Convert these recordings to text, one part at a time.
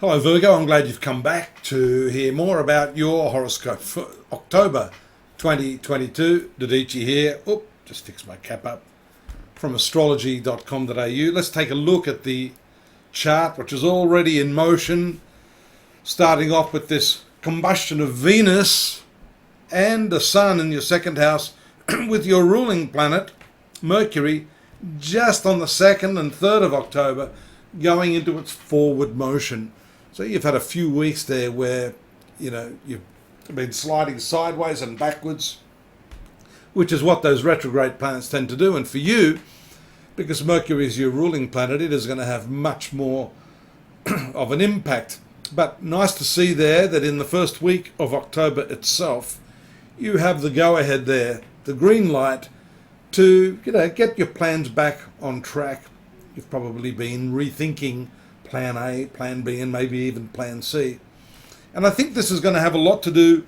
Hello Virgo, I'm glad you've come back to hear more about your horoscope for October 2022. Dodici here. Just fix my cap up. From astrology.com.au. Let's take a look at the chart, which is already in motion, starting off with this combustion of Venus and the Sun in your second house with your ruling planet, Mercury, just on the 2nd and 3rd of October, going into its forward motion. So you've had a few weeks there where, you've been sliding sideways and backwards, which is what those retrograde planets tend to do. And for you, because Mercury is your ruling planet, it is going to have much more of an impact. But nice to see there that in the first week of October itself, you have the go-ahead there, the green light to get your plans back on track. You've probably been rethinking plan A, plan B, and maybe even plan C. And I think this is going to have a lot to do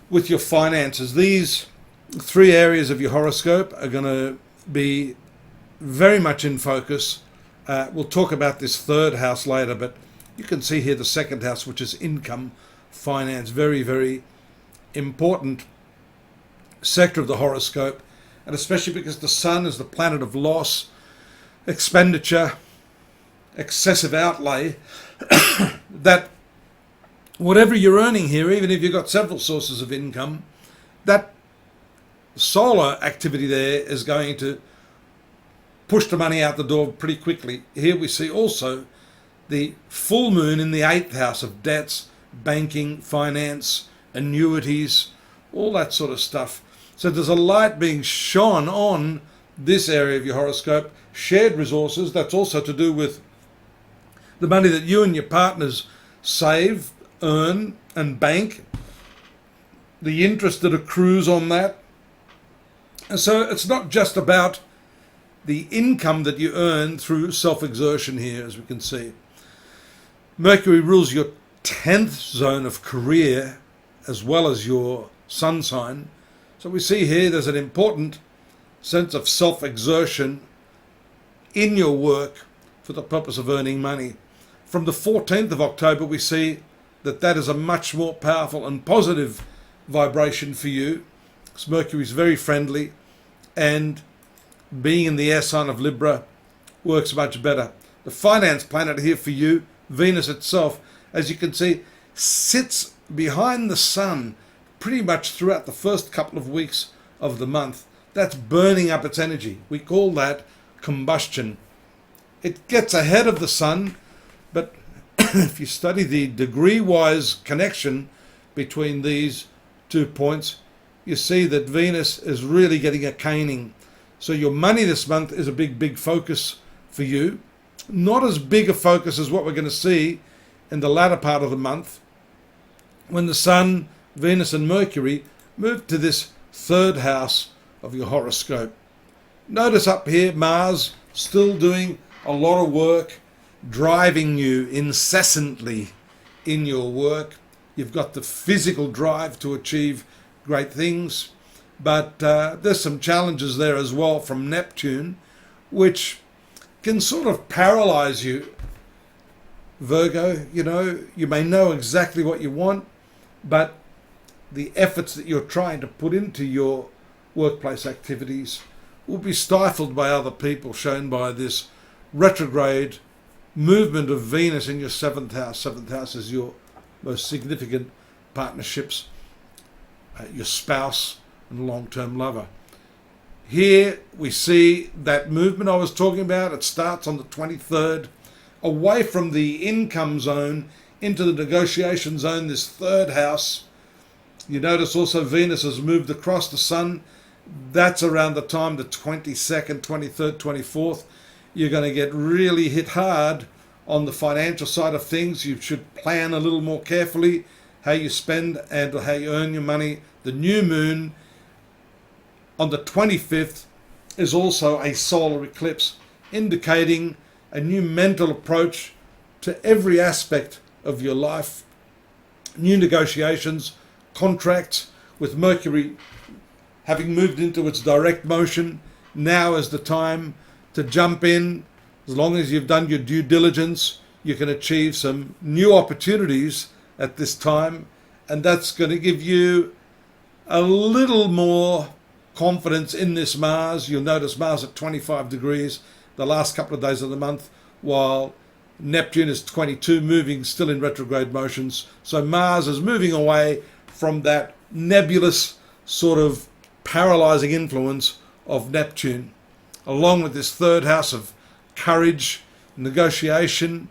with your finances. These three areas of your horoscope are going to be very much in focus. We'll talk about this third house later, but you can see here the second house, which is income, finance, very, very important sector of the horoscope. And especially because the Sun is the planet of loss, expenditure, excessive outlay, that whatever you're earning here, even if you've got several sources of income, that solar activity there is going to push the money out the door pretty quickly. Here we see also the full moon in the 8th house of debts, banking, finance, annuities, all that sort of stuff. So there's a light being shone on this area of your horoscope. Shared resources, that's also to do with the money that you and your partners save, earn, and bank, the interest that accrues on that. And so it's not just about the income that you earn through self-exertion here, as we can see. Mercury rules your 10th zone of career as well as your sun sign. So we see here there's an important sense of self-exertion in your work for the purpose of earning money. From the 14th of October, we see that is a much more powerful and positive vibration for you. Because Mercury is very friendly, and being in the air sign of Libra works much better. The finance planet here for you, Venus itself, as you can see, sits behind the Sun pretty much throughout the first couple of weeks of the month. That's burning up its energy. We call that combustion. It gets ahead of the Sun, but if you study the degree-wise connection between these 2 points, you see that Venus is really getting a caning. So your money this month is a big focus for you. Not as big a focus as what we're going to see in the latter part of the month, when the Sun, Venus and Mercury move to this third house of your horoscope. Notice up here, Mars still doing a lot of work, driving you incessantly in your work. You've got the physical drive to achieve great things, but there's some challenges there as well from Neptune, which can sort of paralyze you, Virgo. You may know exactly what you want, but the efforts that you're trying to put into your workplace activities will be stifled by other people, shown by this retrograde movement of Venus in your 7th house. 7th house is your most significant partnerships, your spouse and long-term lover. Here we see that movement I was talking about. It starts on the 23rd, away from the income zone into the negotiation zone, this third house. You notice also Venus has moved across the Sun. That's around the time, the 22nd, 23rd, 24th. You're going to get really hit hard on the financial side of things. You should plan a little more carefully how you spend and how you earn your money. The new moon on the 25th is also a solar eclipse, indicating a new mental approach to every aspect of your life. New negotiations, contracts, with Mercury having moved into its direct motion. Now is the time to jump in, as long as you've done your due diligence, you can achieve some new opportunities at this time, and that's going to give you a little more confidence in this Mars. You'll notice Mars at 25 degrees the last couple of days of the month, while Neptune is 22, moving still in retrograde motions. So Mars is moving away from that nebulous sort of paralyzing influence of Neptune, along with this third house of courage, negotiation,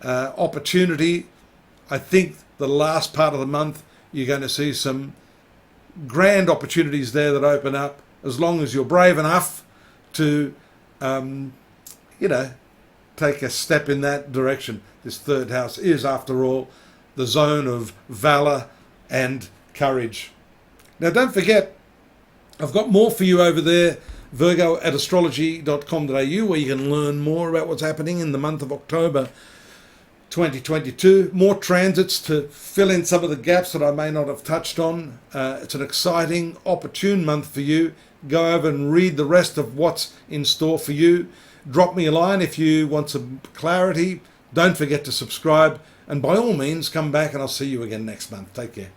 opportunity. I think the last part of the month you're going to see some grand opportunities there that open up, as long as you're brave enough to take a step in that direction. This third house is, after all, the zone of valor and courage. Now, don't forget, I've got more for you over there, Virgo at astrology.com.au, where you can learn more about what's happening in the month of October 2022. More transits to fill in some of the gaps that I may not have touched on. It's an exciting, opportune month for you. Go over and read the rest of what's in store for you. Drop me a line if you want some clarity. Don't forget to subscribe. And by all means, come back and I'll see you again next month. Take care.